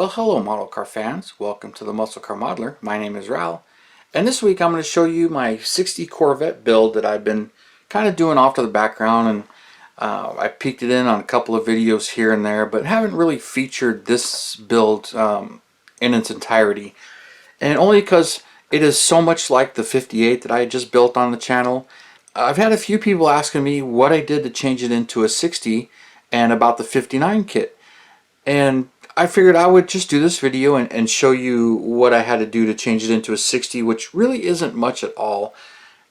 Well, hello model car fans. Welcome to the Muscle Car Modeler. My name is Ral, and this week I'm going to show you my 60 Corvette build that I've been kind of doing off to the background, and I peeked it in on a couple of videos here and there, but haven't really featured this build in its entirety, and only because it is so much like the 58 that I had just built on the channel. I've had a few people asking me what I did to change it into a 60 and about the 59 kit, and I figured I would just do this video and show you what I had to do to change it into a 60, which really isn't much at all.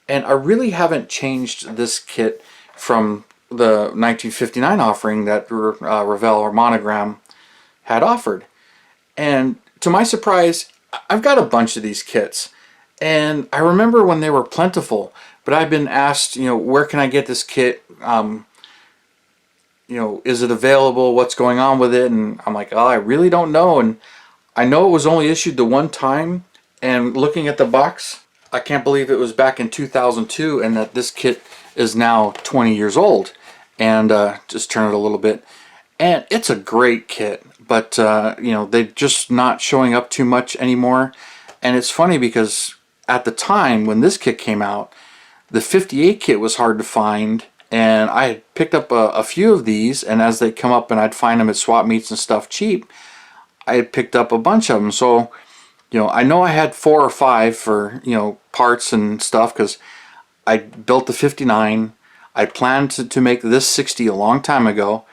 And I really haven't changed this kit from the 1959 offering that Revell or Monogram had offered. And to my surprise, I've got a bunch of these kits. And I remember when they were plentiful, but I've been asked, where can I get this kit? Is it available? What's going on with it? And I'm like, oh, I really don't know. And I know it was only issued the one time. And looking at the box, I can't believe it was back in 2002 and that this kit is now 20 years old. And just turn it a little bit. And it's a great kit, but they're just not showing up too much anymore. And it's funny because at the time when this kit came out, the 58 kit was hard to find. And I had picked up a few of these, and as they come up and I'd find them at swap meets and stuff cheap, I had picked up a bunch of them. So, I know I had 4 or 5 for, parts and stuff, because I built the 59. I planned to make this 60 a long time ago,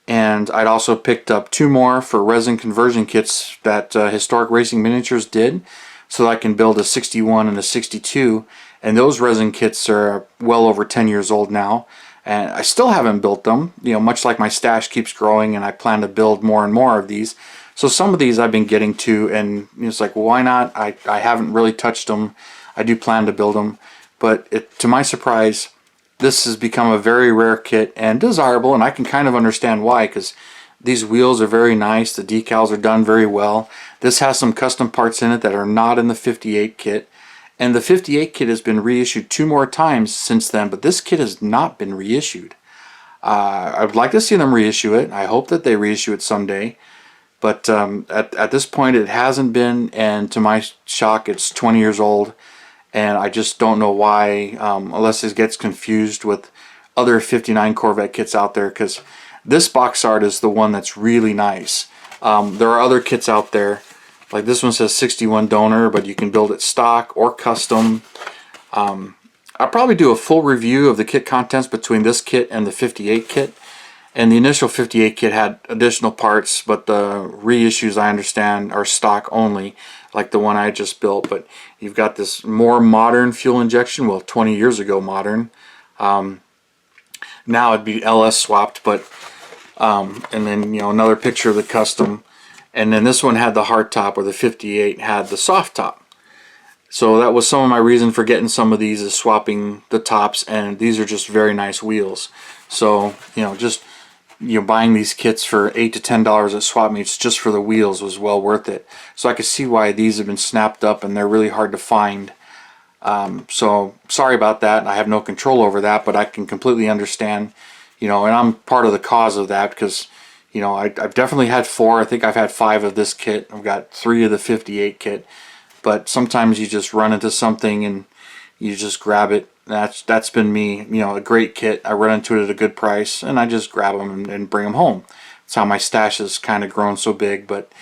and I'd also picked up 2 more for resin conversion kits that Historic Racing Miniatures did, so that I can build a 61 and a 62. And those resin kits are well over 10 years old now, and I still haven't built them, much like my stash keeps growing, and I plan to build more and more of these. So some of these I've been getting to, and it's like, well, why not? I haven't really touched them. I do plan to build them, but to my surprise, this has become a very rare kit and desirable, and I can kind of understand why, because these wheels are very nice, the decals are done very well. This has some custom parts in it that are not in the 58 kit. And the 58 kit has been reissued 2 more times since then, but this kit has not been reissued. I would like to see them reissue it. I hope that they reissue it someday. But at this point it hasn't been, and to my shock it's 20 years old. And I just don't know why, unless it gets confused with other 59 Corvette kits out there, because this box art is the one that's really nice. There are other kits out there. Like this one says 61 donor, but you can build it stock or custom. I'll probably do a full review of the kit contents between this kit and the 58 kit. And the initial 58 kit had additional parts, but the reissues, I understand, are stock only, like the one I just built. But you've got this more modern fuel injection, well, 20 years ago modern. Now it'd be LS swapped, but and then another picture of the custom. And then this one had the hard top, or the 58 had the soft top. So that was some of my reason for getting some of these, is swapping the tops, and these are just very nice wheels. So, just buying these kits for $8 to $10 at swap meets just for the wheels was well worth it. So I could see why these have been snapped up and they're really hard to find. So sorry about that. I have no control over that, but I can completely understand, and I'm part of the cause of that, because I've definitely had 4. I think I've had 5 of this kit. I've got 3 of the 58 kit. But sometimes you just run into something and you just grab it. That's been me. A great kit. I run into it at a good price and I just grab them and bring them home. That's how my stash has kind of grown so big. But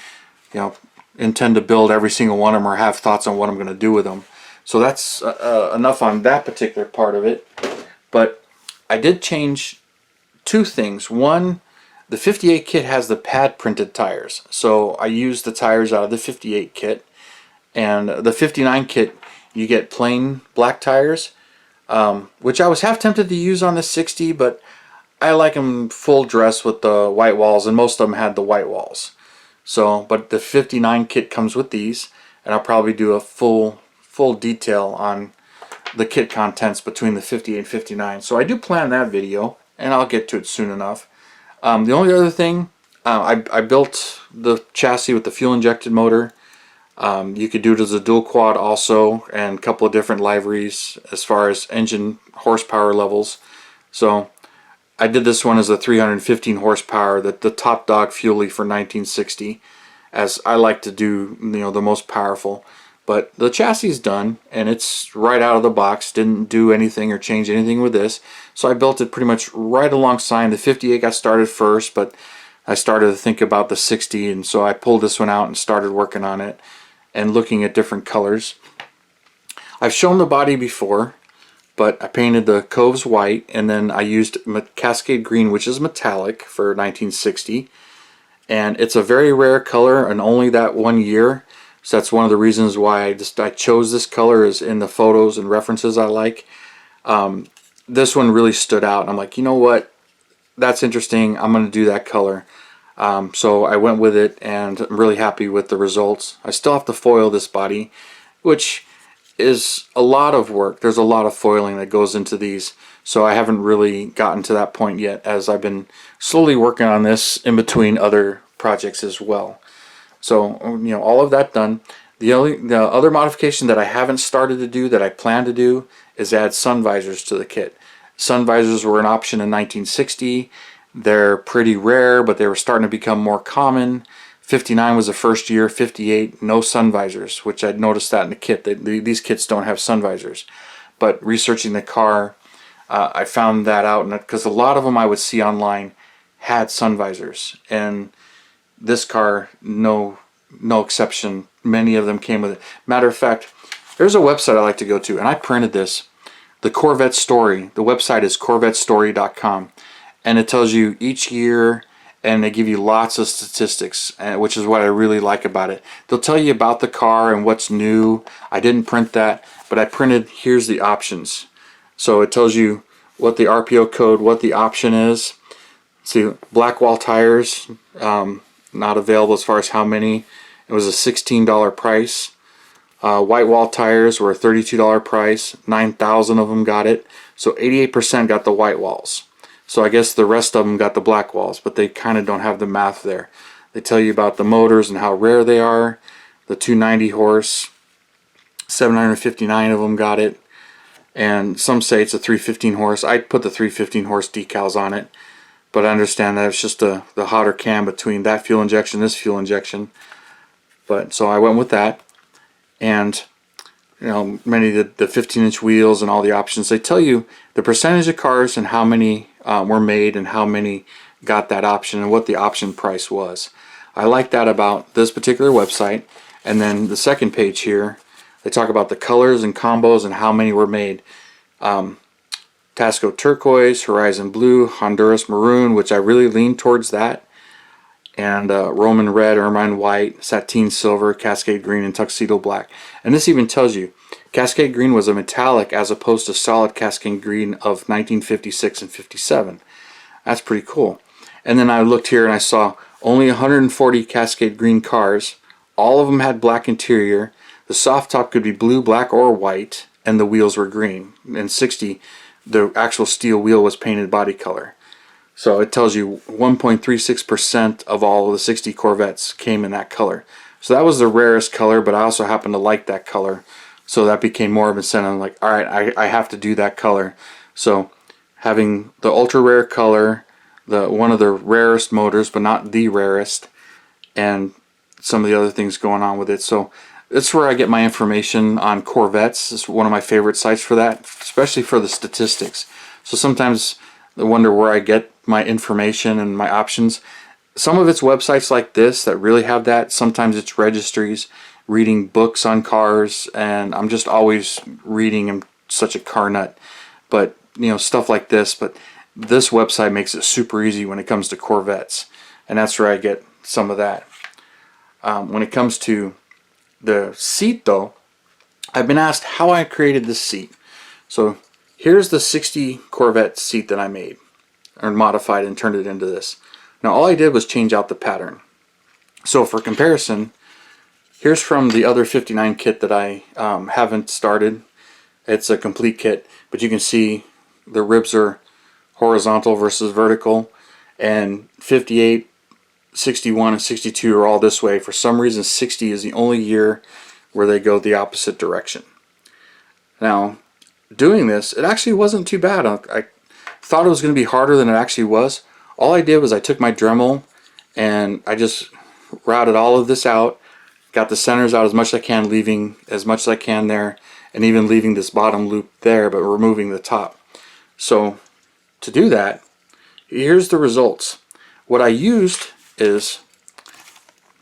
intend to build every single one of them, or have thoughts on what I'm going to do with them. So that's enough on that particular part of it. But I did change 2 things. One, the 58 kit has the pad printed tires, so I used the tires out of the 58 kit. And the 59 kit, you get plain black tires, which I was half tempted to use on the 60, but I like them full dress with the white walls, and most of them had the white walls. So, but the 59 kit comes with these, and I'll probably do a full detail on the kit contents between the 58 and 59. So I do plan that video, and I'll get to it soon enough. The only other thing, I built the chassis with the fuel injected motor. You could do it as a dual quad also, and a couple of different liveries as far as engine horsepower levels. So I did this one as a 315 horsepower, the top dog Fuelie for 1960. as I like to do, the most powerful. But the chassis is done, and it's right out of the box. Didn't do anything or change anything with this. So I built it pretty much right alongside. The 58 got started first, but I started to think about the 60, and so I pulled this one out and started working on it and looking at different colors. I've shown the body before, but I painted the coves white, and then I used Cascade Green, which is metallic, for 1960. And it's a very rare color, and only that 1 year. So that's one of the reasons why I chose this color, is in the photos and references I like. This one really stood out, and I'm like, you know what? That's interesting. I'm going to do that color. So I went with it, and I'm really happy with the results. I still have to foil this body, which is a lot of work. There's a lot of foiling that goes into these, so I haven't really gotten to that point yet, as I've been slowly working on this in between other projects as well. So all of that done. The other modification that I haven't started to do, that I plan to do, is add sun visors to the kit. Sun visors were an option in 1960. They're pretty rare, but they were starting to become more common. 59 was the first year. 58, no sun visors, which I'd noticed that in the kit. These kits don't have sun visors. But researching the car, I found that out, because a lot of them I would see online had sun visors, and this car, no exception. Many of them came with it. Matter of fact, there's a website I like to go to, and I printed this. The Corvette Story. The website is corvettestory.com, and it tells you each year, and they give you lots of statistics, which is what I really like about it. They'll tell you about the car and what's new. I didn't print that, but I printed, here's the options. So it tells you what the RPO code, what the option is. See, black wall tires, not available as far as how many. It was a $16 price. White wall tires were a $32 price. 9,000 of them got it. So 88% got the white walls. So I guess the rest of them got the black walls, but they kind of don't have the math there. They tell you about the motors and how rare they are. The 290 horse, 759 of them got it. And some say it's a 315 horse. I put the 315 horse decals on it, but I understand that it's just the hotter cam between that fuel injection and this fuel injection. But so I went with that. And many of the 15-inch wheels and all the options, they tell you the percentage of cars and how many were made and how many got that option and what the option price was. I like that about this particular website. And then the second page here, they talk about the colors and combos and how many were made. Tasco Turquoise, Horizon Blue, Honduras Maroon, which I really lean towards that, and Roman Red, Ermine White, Sateen Silver, Cascade Green, and Tuxedo Black. And this even tells you Cascade Green was a metallic as opposed to solid Cascade Green of 1956 and 57. That's pretty cool. And then I looked here and I saw only 140 Cascade Green cars. All of them had black interior. The soft top could be blue, black, or white, and the wheels were green. In 60, the actual steel wheel was painted body color. So it tells you 1.36% of all of the 60 Corvettes came in that color. So that was the rarest color, but I also happened to like that color. So that became more of an incentive. I'm like, all right, I have to do that color. So having the ultra rare color, one of the rarest motors, but not the rarest, and some of the other things going on with it. So that's where I get my information on Corvettes. It's one of my favorite sites for that, especially for the statistics. So sometimes I wonder where I get my information and my options. Some of it's websites like this that really have that. Sometimes it's registries, reading books on cars, and I'm just always reading. I'm such a car nut. But stuff like this. But this website makes it super easy when it comes to Corvettes, and that's where I get some of that. When it comes to the seat, though, I've been asked how I created this seat. So here's the 60 Corvette seat that I made, or modified and turned it into this. Now all I did was change out the pattern. So for comparison, here's from the other 59 kit that I haven't started. It's a complete kit, but you can see the ribs are horizontal versus vertical, and 58, 61, and 62 are all this way. For some reason 60 is the only year where they go the opposite direction. Now doing this, it actually wasn't too bad. I thought it was going to be harder than it actually was. All I did was I took my Dremel and I just routed all of this out, got the centers out as much as I can, leaving as much as I can there, and even leaving this bottom loop there, but removing the top. So to do that, here's the results. What I used is,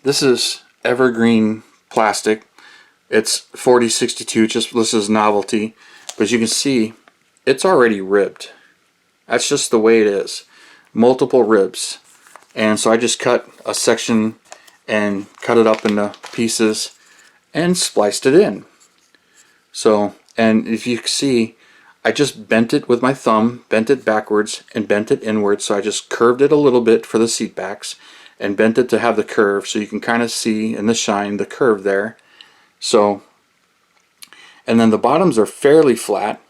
this is evergreen plastic. It's 4062, just this is novelty, but you can see it's already ribbed. That's just the way it is. Multiple ribs. And so I just cut a section and cut it up into pieces and spliced it in. So, and if you see, I just bent it with my thumb, bent it backwards and bent it inwards. So I just curved it a little bit for the seat backs and bent it to have the curve, so you can kind of see in the shine the curve there. So, and then the bottoms are fairly flat,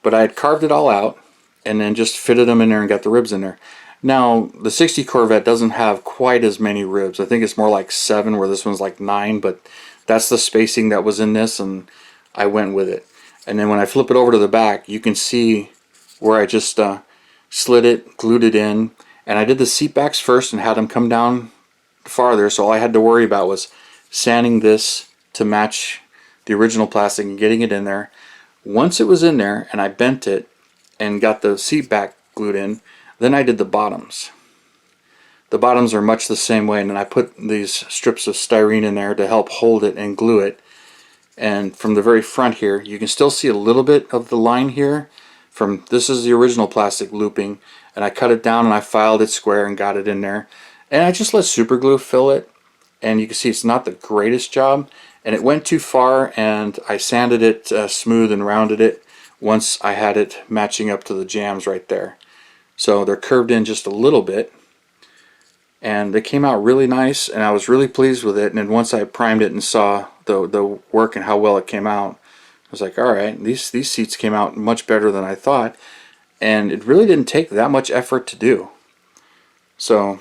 but I had carved it all out and then just fitted them in there and got the ribs in there. Now, the 60 Corvette doesn't have quite as many ribs. I think it's more like 7, where this one's like 9, but that's the spacing that was in this, and I went with it. And then when I flip it over to the back, you can see where I just slid it, glued it in, and I did the seat backs first and had them come down farther, so all I had to worry about was sanding this to match the original plastic and getting it in there. Once it was in there and I bent it and got the seat back glued in, then I did the bottoms. The bottoms are much the same way, and then I put these strips of styrene in there to help hold it and glue it. And from the very front here, you can still see a little bit of the line here. From this is the original plastic looping, and I cut it down and I filed it square and got it in there. And I just let super glue fill it, and you can see it's not the greatest job, and it went too far, and I sanded it smooth and rounded it once I had it matching up to the jambs right there. So they're curved in just a little bit, and they came out really nice, and I was really pleased with it. And then once I primed it and saw the work and how well it came out, I was like, alright, these seats came out much better than I thought, and it really didn't take that much effort to do. So,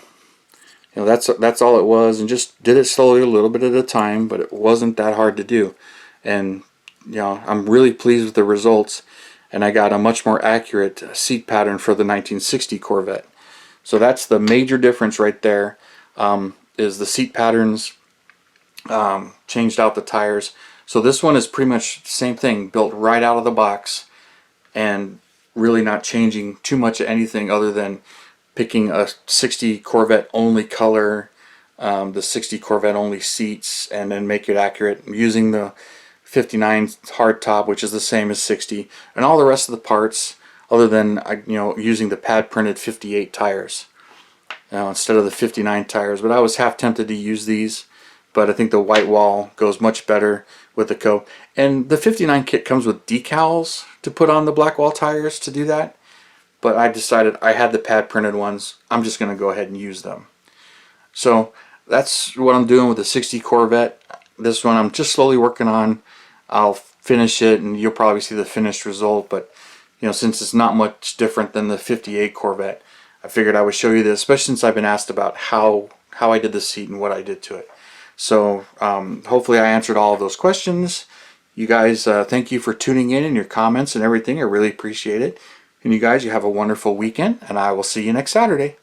you know, that's all it was, and just did it slowly, a little bit at a time, but it wasn't that hard to do. And you know, I'm really pleased with the results, and I got a much more accurate seat pattern for the 1960 Corvette. So that's the major difference right there, is the seat patterns, changed out the tires. So this one is pretty much the same thing, built right out of the box, and really not changing too much of anything other than picking a 60 Corvette only color, the 60 Corvette only seats, and then make it accurate using the 59 hardtop, which is the same as 60, and all the rest of the parts other than using the pad printed 58 tires instead of the 59 tires. But I was half tempted to use these, but I think the white wall goes much better with the coat. And the 59 kit comes with decals to put on the black wall tires to do that, but I decided I had the pad printed ones, I'm just going to go ahead and use them. So that's what I'm doing with the 60 Corvette. This one I'm just slowly working on. I'll finish it and you'll probably see the finished result, but you know, since it's not much different than the 58 Corvette, I figured I would show you this, especially since I've been asked about how I did the seat and what I did to it. So hopefully I answered all of those questions. You guys, thank you for tuning in and your comments and everything. I really appreciate it. And you guys, you have a wonderful weekend, and I will see you next Saturday.